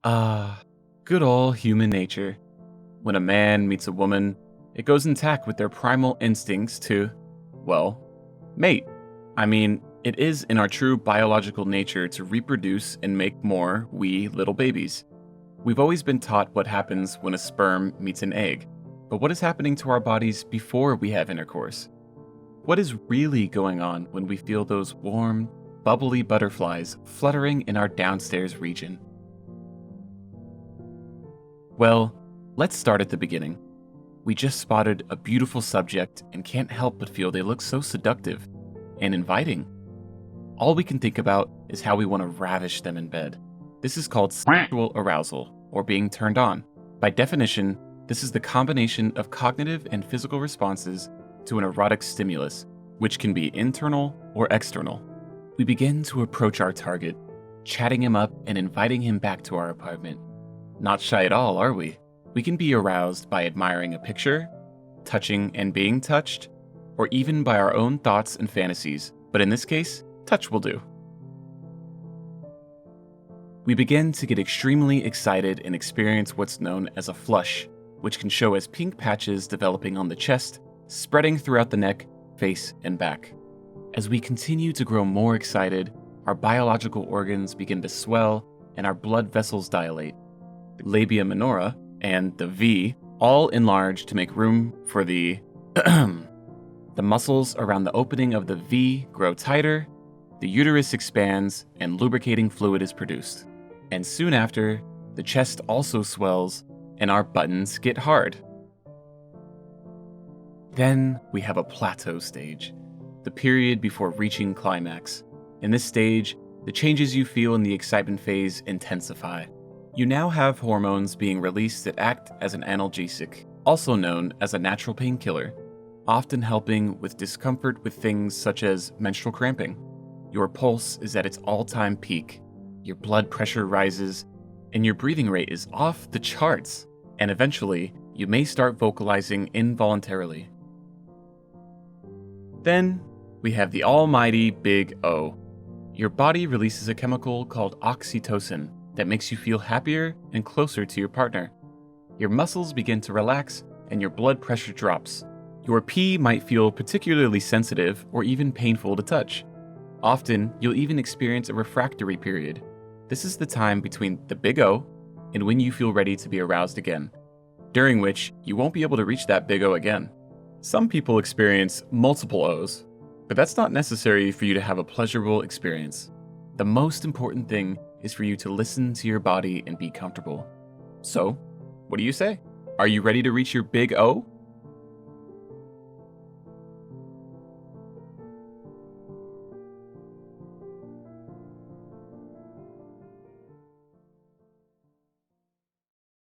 Ah, good old human nature. When a man meets a woman, it goes intact with their primal instincts to, well, mate. I mean, it is in our true biological nature to reproduce and make more wee little babies. We've always been taught what happens when a sperm meets an egg, but what is happening to our bodies before we have intercourse? What is really going on when we feel those warm, bubbly butterflies fluttering in our downstairs region? Well, let's start at the beginning. We just spotted a beautiful subject and can't help but feel they look so seductive and inviting. All we can think about is how we want to ravish them in bed. This is called sexual arousal, or being turned on. By definition, this is the combination of cognitive and physical responses to an erotic stimulus, which can be internal or external. We begin to approach our target, chatting him up and inviting him back to our apartment. Not shy at all, are we? We can be aroused by admiring a picture, touching and being touched, or even by our own thoughts and fantasies, but in this case, touch will do. We begin to get extremely excited and experience what's known as a flush, which can show as pink patches developing on the chest, spreading throughout the neck, face, and back. As we continue to grow more excited, our biological organs begin to swell and our blood vessels dilate. Labia minora and the V all enlarge to make room for the the muscles around the opening of the V grow tighter, the uterus expands, and lubricating fluid is produced. And soon after, the chest also swells and our buttons get hard. Then we have a plateau stage, the period before reaching climax. In this stage, the changes you feel in the excitement phase intensify. You now have hormones being released that act as an analgesic, also known as a natural painkiller, often helping with discomfort with things such as menstrual cramping. Your pulse is at its all-time peak, your blood pressure rises, and your breathing rate is off the charts, and eventually, you may start vocalizing involuntarily. Then, we have the almighty Big O. Your body releases a chemical called oxytocin that makes you feel happier and closer to your partner. Your muscles begin to relax and your blood pressure drops. Your pee might feel particularly sensitive or even painful to touch. Often, you'll even experience a refractory period. This is the time between the Big O and when you feel ready to be aroused again, during which you won't be able to reach that Big O again. Some people experience multiple O's, but that's not necessary for you to have a pleasurable experience. The most important thing is for you to listen to your body and be comfortable. So, what do you say? Are you ready to reach your Big O?